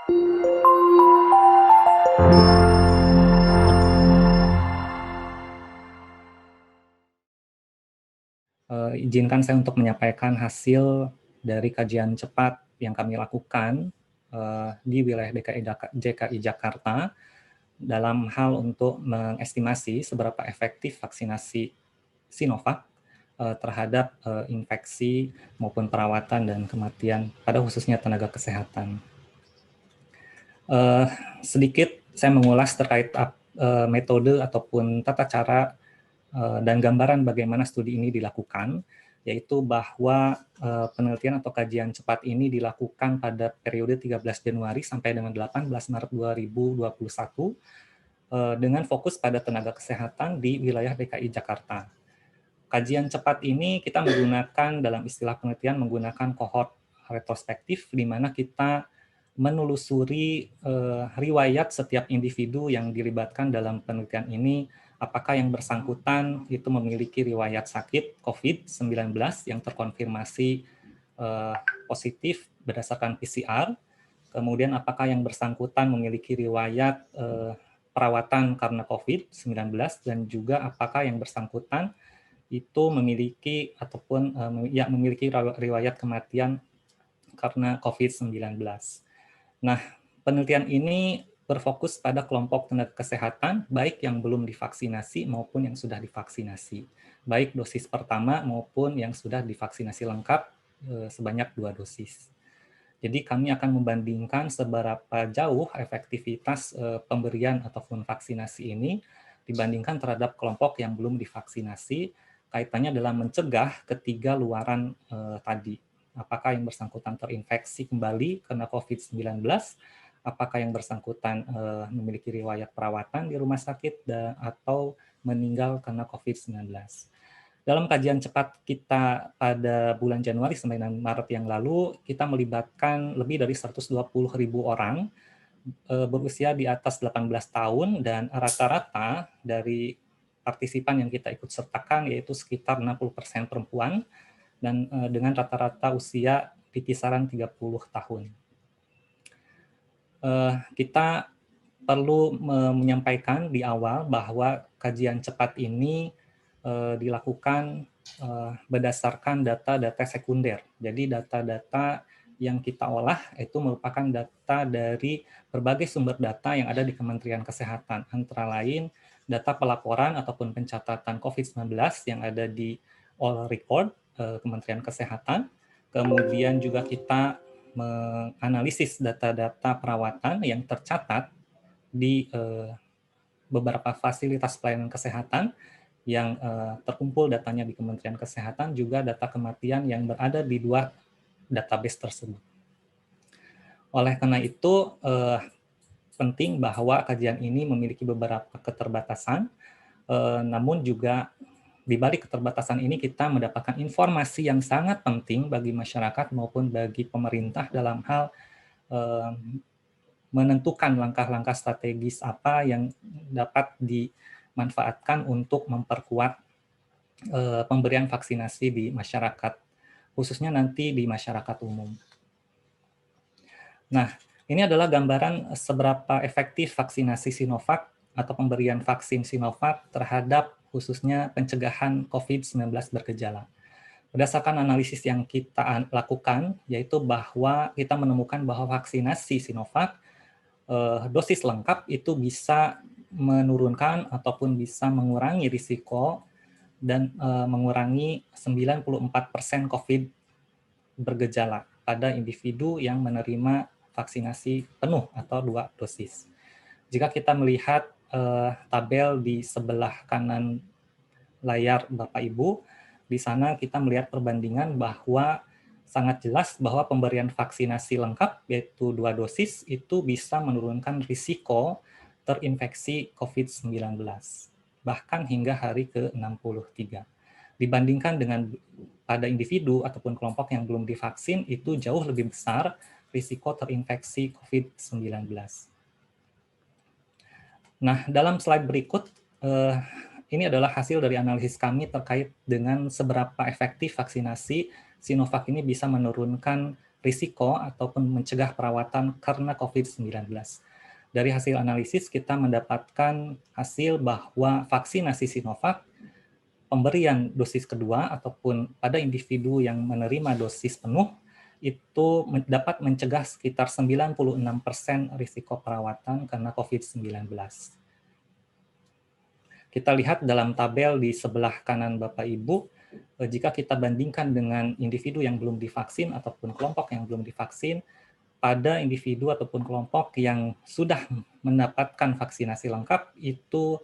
Izinkan saya untuk menyampaikan hasil dari kajian cepat yang kami lakukan di wilayah DKI Jakarta dalam hal untuk mengestimasi seberapa efektif vaksinasi Sinovac terhadap infeksi maupun perawatan dan kematian pada khususnya tenaga kesehatan. Sedikit saya mengulas terkait metode ataupun tata cara dan gambaran bagaimana studi ini dilakukan, yaitu bahwa penelitian atau kajian cepat ini dilakukan pada periode 13 Januari sampai dengan 18 Maret 2021 dengan fokus pada tenaga kesehatan di wilayah DKI Jakarta. Kajian cepat ini kita menggunakan dalam istilah penelitian menggunakan kohort retrospektif di mana kita menelusuri riwayat setiap individu yang dilibatkan dalam penelitian ini, apakah yang bersangkutan itu memiliki riwayat sakit COVID-19 yang terkonfirmasi positif berdasarkan PCR, kemudian apakah yang bersangkutan memiliki riwayat perawatan karena COVID-19, dan juga apakah yang bersangkutan itu memiliki ataupun memiliki riwayat kematian karena COVID-19. Nah, penelitian ini berfokus pada kelompok tenaga kesehatan, baik yang belum divaksinasi maupun yang sudah divaksinasi, baik dosis pertama maupun yang sudah divaksinasi lengkap sebanyak 2 dosis. Jadi kami akan membandingkan seberapa jauh efektivitas pemberian ataupun vaksinasi ini dibandingkan terhadap kelompok yang belum divaksinasi, kaitannya dalam mencegah ketiga luaran tadi. Apakah yang bersangkutan terinfeksi kembali karena COVID-19, apakah yang bersangkutan memiliki riwayat perawatan di rumah sakit atau meninggal karena COVID-19. Dalam kajian cepat kita pada bulan Januari sampai Maret yang lalu, kita melibatkan lebih dari 120.000 orang berusia di atas 18 tahun, dan rata-rata dari partisipan yang kita ikut sertakan yaitu sekitar 60% perempuan dan dengan rata-rata usia di kisaran 30 tahun. Kita perlu menyampaikan di awal bahwa kajian cepat ini dilakukan berdasarkan data-data sekunder. Jadi data-data yang kita olah itu merupakan data dari berbagai sumber data yang ada di Kementerian Kesehatan, antara lain data pelaporan ataupun pencatatan COVID-19 yang ada di All Record Kementerian Kesehatan. Kemudian juga kita menganalisis data-data perawatan yang tercatat di beberapa fasilitas pelayanan kesehatan yang terkumpul datanya di Kementerian Kesehatan, juga data kematian yang berada di 2 database tersebut. Oleh karena itu, penting bahwa kajian ini memiliki beberapa keterbatasan, namun juga di balik keterbatasan ini kita mendapatkan informasi yang sangat penting bagi masyarakat maupun bagi pemerintah dalam hal menentukan langkah-langkah strategis apa yang dapat dimanfaatkan untuk memperkuat pemberian vaksinasi di masyarakat, khususnya nanti di masyarakat umum. Nah, ini adalah gambaran seberapa efektif vaksinasi Sinovac atau pemberian vaksin Sinovac terhadap khususnya pencegahan COVID-19 bergejala. Berdasarkan analisis yang kita lakukan, yaitu bahwa kita menemukan bahwa vaksinasi Sinovac dosis lengkap itu bisa menurunkan ataupun bisa mengurangi risiko dan mengurangi 94% COVID bergejala pada individu yang menerima vaksinasi penuh atau 2 dosis. Jika kita melihat tabel di sebelah kanan layar Bapak Ibu, di sana kita melihat perbandingan bahwa sangat jelas bahwa pemberian vaksinasi lengkap yaitu 2 dosis itu bisa menurunkan risiko terinfeksi COVID-19 bahkan hingga hari ke-63. Dibandingkan dengan pada individu ataupun kelompok yang belum divaksin, itu jauh lebih besar risiko terinfeksi COVID-19. Nah, dalam slide berikut, ini adalah hasil dari analisis kami terkait dengan seberapa efektif vaksinasi Sinovac ini bisa menurunkan risiko ataupun mencegah perawatan karena COVID-19. Dari hasil analisis kita mendapatkan hasil bahwa vaksinasi Sinovac pemberian dosis kedua ataupun pada individu yang menerima dosis penuh itu dapat mencegah sekitar 96% risiko perawatan karena COVID-19. Kita lihat dalam tabel di sebelah kanan Bapak Ibu, jika kita bandingkan dengan individu yang belum divaksin ataupun kelompok yang belum divaksin, pada individu ataupun kelompok yang sudah mendapatkan vaksinasi lengkap itu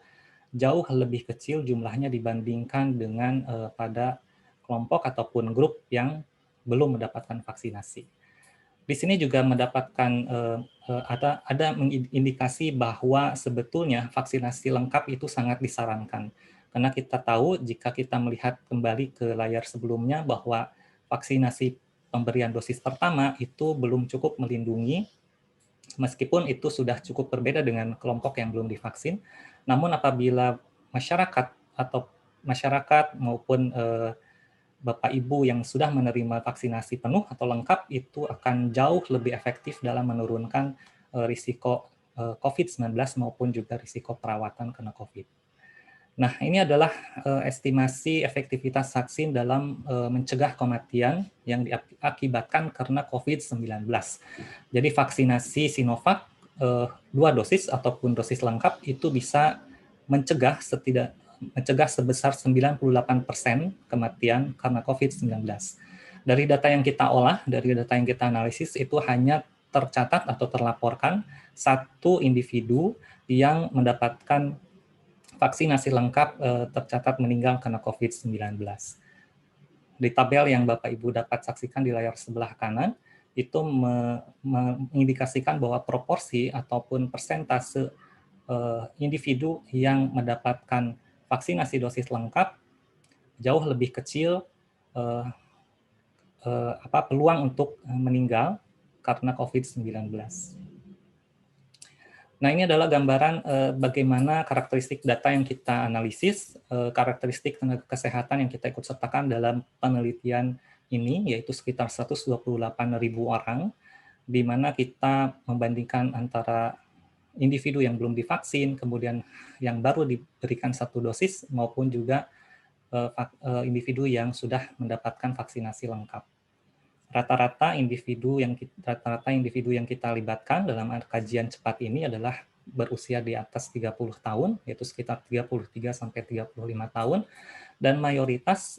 jauh lebih kecil jumlahnya dibandingkan dengan pada kelompok ataupun grup yang belum mendapatkan vaksinasi. Di sini juga mendapatkan ada indikasi bahwa sebetulnya vaksinasi lengkap itu sangat disarankan. Karena kita tahu jika kita melihat kembali ke layar sebelumnya bahwa vaksinasi pemberian dosis pertama itu belum cukup melindungi, meskipun itu sudah cukup berbeda dengan kelompok yang belum divaksin. Namun apabila masyarakat maupun Bapak Ibu yang sudah menerima vaksinasi penuh atau lengkap itu akan jauh lebih efektif dalam menurunkan risiko COVID-19 maupun juga risiko perawatan kena COVID. Nah, ini adalah estimasi efektivitas vaksin dalam mencegah kematian yang diakibatkan karena COVID-19. Jadi vaksinasi Sinovac 2 dosis ataupun dosis lengkap itu bisa mencegah sebesar 98% kematian karena COVID-19. Dari data yang kita olah, dari data yang kita analisis itu hanya tercatat atau terlaporkan satu individu yang mendapatkan vaksinasi lengkap tercatat meninggal karena COVID-19. Di tabel yang Bapak Ibu dapat saksikan di layar sebelah kanan, itu mengindikasikan bahwa proporsi ataupun persentase individu yang mendapatkan vaksinasi dosis lengkap jauh lebih kecil peluang untuk meninggal karena COVID-19. Nah, ini adalah gambaran bagaimana karakteristik data yang kita analisis, karakteristik tenaga kesehatan yang kita ikut sertakan dalam penelitian ini, yaitu sekitar 128.000 orang, di mana kita membandingkan antara individu yang belum divaksin, kemudian yang baru diberikan 1 dosis, maupun juga individu yang sudah mendapatkan vaksinasi lengkap. Rata-rata individu yang kita libatkan dalam kajian cepat ini adalah berusia di atas 30 tahun, yaitu sekitar 33 sampai 35 tahun, dan mayoritas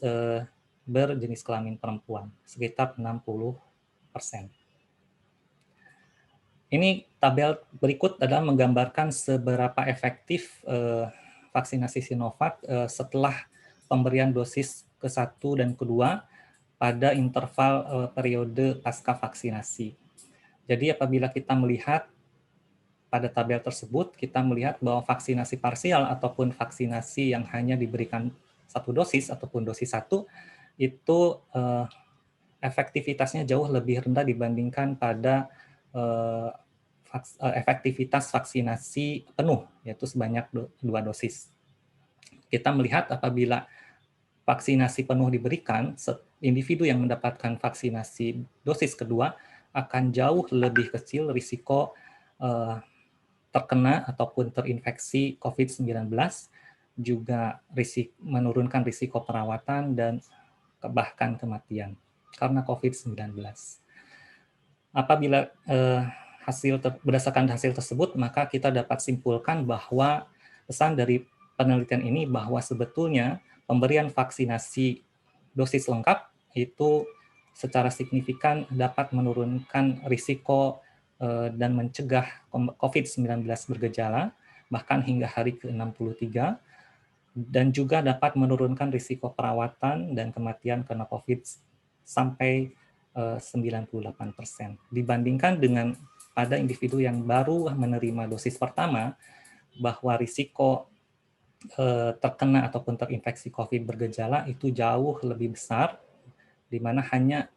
berjenis kelamin perempuan, sekitar 60%. Ini tabel berikut adalah menggambarkan seberapa efektif vaksinasi Sinovac setelah pemberian dosis ke-1 dan kedua pada interval periode pasca vaksinasi. Jadi apabila kita melihat pada tabel tersebut, kita melihat bahwa vaksinasi parsial ataupun vaksinasi yang hanya diberikan 1 dosis ataupun dosis 1, itu efektivitasnya jauh lebih rendah dibandingkan pada efektivitas vaksinasi penuh, yaitu sebanyak 2 dosis. Kita melihat apabila vaksinasi penuh diberikan, individu yang mendapatkan vaksinasi dosis kedua akan jauh lebih kecil risiko terkena ataupun terinfeksi COVID-19, juga menurunkan risiko perawatan dan bahkan kematian karena COVID-19. Apabila berdasarkan hasil tersebut, maka kita dapat simpulkan bahwa pesan dari penelitian ini bahwa sebetulnya pemberian vaksinasi dosis lengkap itu secara signifikan dapat menurunkan risiko dan mencegah COVID-19 bergejala, bahkan hingga hari ke-63, dan juga dapat menurunkan risiko perawatan dan kematian karena COVID sampai 98%. Dibandingkan dengan pada individu yang baru menerima dosis pertama, bahwa risiko terkena ataupun terinfeksi COVID bergejala itu jauh lebih besar, di mana hanya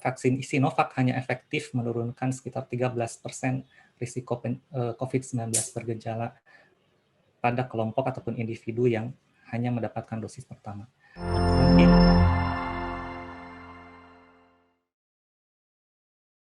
vaksin Sinovac hanya efektif menurunkan sekitar 13% risiko COVID-19 bergejala pada kelompok ataupun individu yang hanya mendapatkan dosis pertama. Mungkin